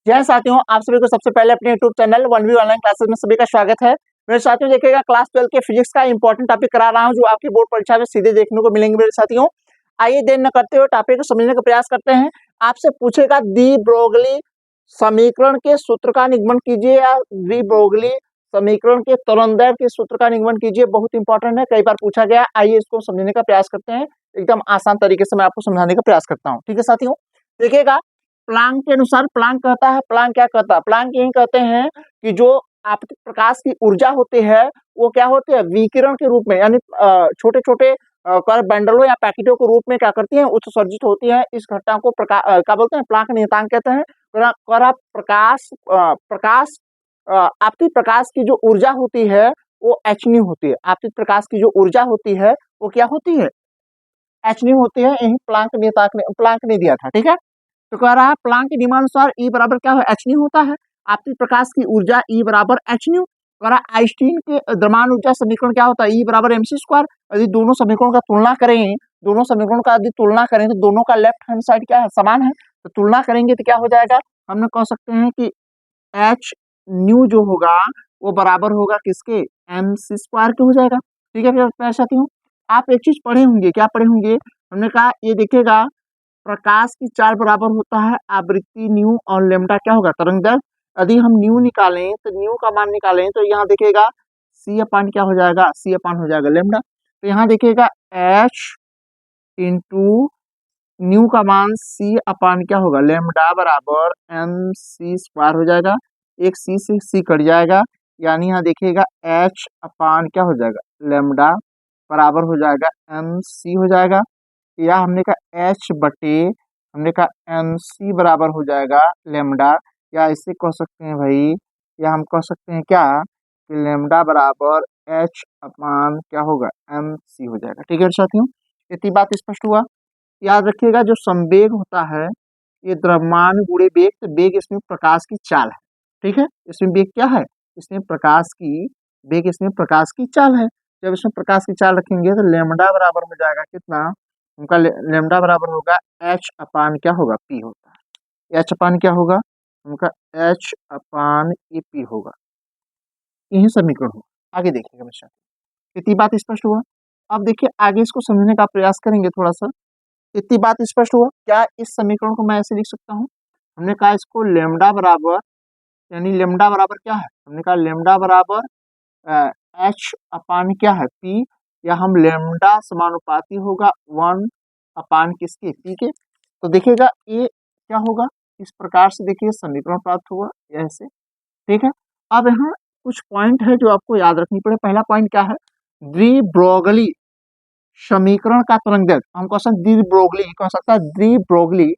जय साथियों, आप सभी को सबसे पहले अपने YouTube channel 1V online classes में सभी का स्वागत है। मेरे साथियों, देखिएगा क्लास 12 के फिजिक्स का इंपॉर्टेंट टॉपिक करा रहा हूं जो आपकी बोर्ड परीक्षा में सीधे देखने को मिलेंगे। मेरे साथियों, आइए देर न करते हुए टॉपिक को समझने का प्रयास करते हैं। आपसे पूछेगा डी ब्रोगली समीकरण के सूत्र का निगमन कीजिए या डी ब्रोगली समीकरण के तरंगदैर्घ्य के सूत्र का निगमन कीजिए। बहुत इंपॉर्टेंट है, कई बार पूछा गया। आइए इसको समझने का प्रयास करते हैं। एकदम आसान तरीके से मैं आपको समझाने का प्रयास करता हूँ। ठीक है साथियों, देखिएगा प्लांक के अनुसार प्लांक कहता है, प्लांक क्या कहता है, प्लांक यही कहते हैं कि जो आपके प्रकाश की ऊर्जा होती है वो क्या होती है, विकिरण के रूप में, यानी छोटे छोटे बंडलों या पैकेटों के रूप में क्या करती है, उत्सर्जित होती है। इस घटना को क्या बोलते हैं, प्लांक नियतांक कहते हैं। प्रकाश आपकी प्रकाश की जो ऊर्जा होती है वो एचन्यू होती है। आपकी प्रकाश की जो ऊर्जा होती है वो क्या होती है, एचन्यू होती है। यही प्लांक ने दिया था। ठीक है, तो कह रहा है प्लांक के नियमानुसार ई बराबर क्या है, एच न्यू होता है। आपकी प्रकाश की ऊर्जा ई बराबर एच न्यू। कह रहा आइंस्टीन के द्रव्यमान ऊर्जा समीकरण क्या होता है, ई बराबर एमसी स्क्वायर। यदि दोनों समीकरणों का तुलना करें, दोनों समीकरणों का यदि तुलना करें तो दोनों का लेफ्ट हैंड साइड क्या है, समान है। तो तुलना करेंगे तो क्या हो जाएगा, हमने कह सकते हैं कि एच न्यू जो होगा वो बराबर होगा किसके, एम सी स्क्वायर के हो जाएगा। ठीक है प्यारे साथियों, आप एक चीज पढ़े होंगे, क्या पढ़े होंगे, हमने कहा ये देखिएगा प्रकाश की चाल बराबर होता है आवृत्ति न्यू और लेमडा क्या होगा, तरंगदैर्घ्य। यदि हम न्यू निकालें तो न्यू का मान निकालें तो यहाँ देखिएगा सी अपान क्या हो जाएगा, सी अपान हो जाएगा लेमडा। तो यहाँ देखिएगा एच इंटू न्यू का मान सी अपान क्या होगा, लेमडा बराबर एम सी स्क्वायर हो जाएगा। एक सी से सी कट जाएगा, यानी यहाँ देखिएगा एच अपान क्या हो जाएगा, लेमडा बराबर हो जाएगा एम सी हो जाएगा। या हमने कहा एच बटे, हमने कहा एम सी बराबर हो जाएगा लेमडा। या इसे कह सकते हैं भाई, या हम कह सकते हैं क्या कि लेमडा बराबर एच अपान क्या होगा, एम सी हो जाएगा। ठीक है साथियों, इतनी बात स्पष्ट हुआ। याद रखिएगा जो संवेग होता है ये द्रव्यमान गुणे वेग, तो वेग इसमें प्रकाश की चाल है। ठीक है, इसमें वेग क्या है, इसमें प्रकाश की वेग, इसमें प्रकाश की चाल है। जब इसमें प्रकाश की चाल रखेंगे तो लेमडा बराबर हो जाएगा कितना, उनका लेमडा बराबर होगा एच अपान क्या होगा, पी होता है। एच अपान क्या होगा, उनका एच अपान ए पी होगा। यही समीकरण होगा। आगे देखिएगा मेरे साथ, इतनी बात स्पष्ट हुआ। अब देखिए आगे इसको समझने का प्रयास करेंगे थोड़ा सा। इतनी बात स्पष्ट हुआ क्या, इस समीकरण को मैं ऐसे लिख सकता हूँ, हमने कहा इसको लेमडा बराबर, यानी लेमडा बराबर क्या है, हमने कहा लेमडा बराबर एच अपान क्या है, पी। या हम लेमडा समानुपाती होगा 1 अपान किसके, पी के। तो देखिएगा ये क्या होगा, इस प्रकार से देखिए समीकरण प्राप्त हुआ ऐसे। ठीक है, अब यहाँ कुछ पॉइंट है जो आपको याद रखनी पड़े। पहला पॉइंट क्या है, द्वि ब्रोगली समीकरण का तरंगदैर्घ्य। हम क्वेश्चन डी ब्रोगली कह सकता है, de Broglie,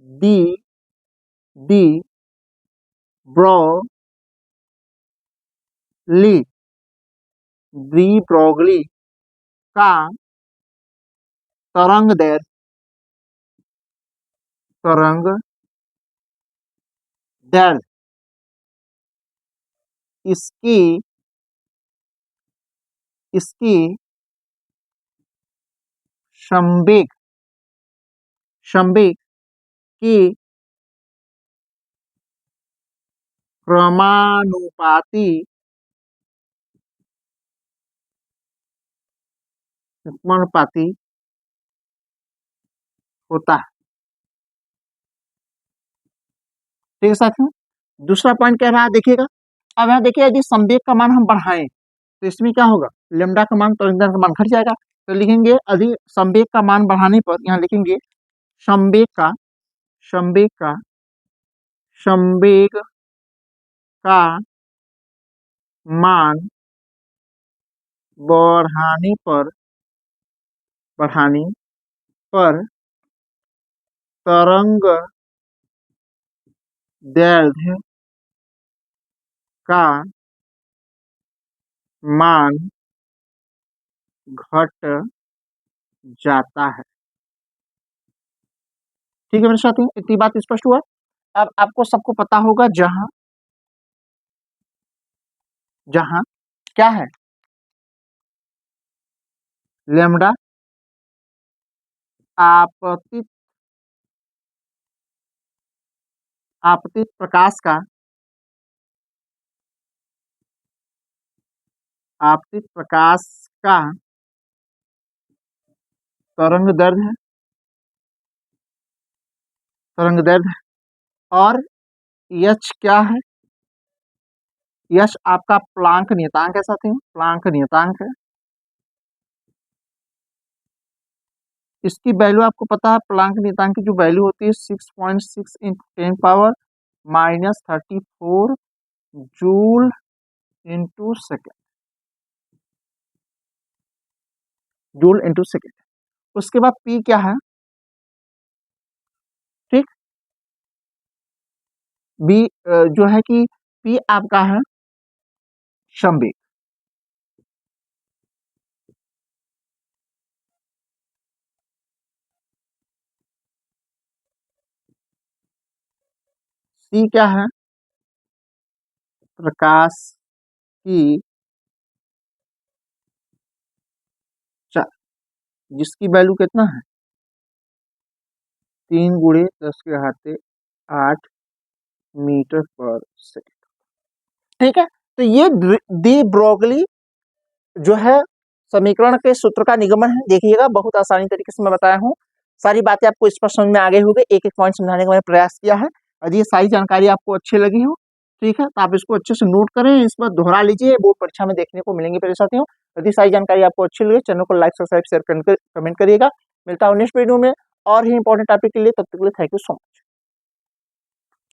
D de Broglie, de Broglie का तरंगदैर्घ्य, तरंगदैर्घ्य इसकी इसकी संवेग, संवेग की क्रमानुपाती समानुपाती होता है। ठीक है साथियों, दूसरा पॉइंट कह रहा है, देखिएगा अब यहाँ देखिए यदि संवेग का मान हम बढ़ाएं तो इसमें क्या होगा, लेमडा का मान, तरंगदैर्घ्य का मान घट जाएगा। तो लिखेंगे यदि संवेग का मान बढ़ाने पर, यहाँ लिखेंगे संवेग का, संवेग का, संवेग का मान बढ़ाने पर, बढ़ाने पर तरंग दैर्ध्य का मान घट जाता है। ठीक है मेरे साथियों, इतनी बात स्पष्ट हुआ। अब आपको सबको पता होगा जहां जहां क्या है, लेमडा आपतित आपतित प्रकाश का आपतित प्रकाश का तरंग दैर्ध्य है, तरंग दैर्ध्य। और यच क्या है? यच आपका प्लांक नियतांक है साथियों, प्लांक नियतांक है। इसकी वैल्यू आपको पता है, प्लांक नियतांक की जो वैल्यू होती है 6.6 into 10 power -34 joule into second, joule into second. उसके बाद पी क्या है? ठीक, बी जो है कि पी आपका है संवेग। सी क्या है? प्रकाश की चाल, जिसकी वैल्यू कितना है 3 गुणे 10⁸ मीटर पर सेकेंड। ठीक है, तो ये डी ब्रोगली जो है समीकरण के सूत्र का निगमन है। देखिएगा, बहुत आसानी तरीके से मैं बताया हूँ, सारी बातें आपको स्पष्ट समझ में आ गई होगी। एक एक पॉइंट समझाने का मैंने प्रयास किया है। यदि ये सारी जानकारी आपको अच्छी लगी हो, ठीक है, तो आप इसको अच्छे से नोट करें, इस पर दोहरा लीजिए, बोर्ड परीक्षा में देखने को मिलेंगे मेरे साथियों। यदि सारी जानकारी आपको अच्छी लगी, चैनल को लाइक सब्सक्राइब शेयर कमेंट करिएगा। मिलता हूँ नेक्स्ट वीडियो में और ही इंपॉर्टेंट टॉपिक के लिए, तब तक के लिए थैंक यू सो मच।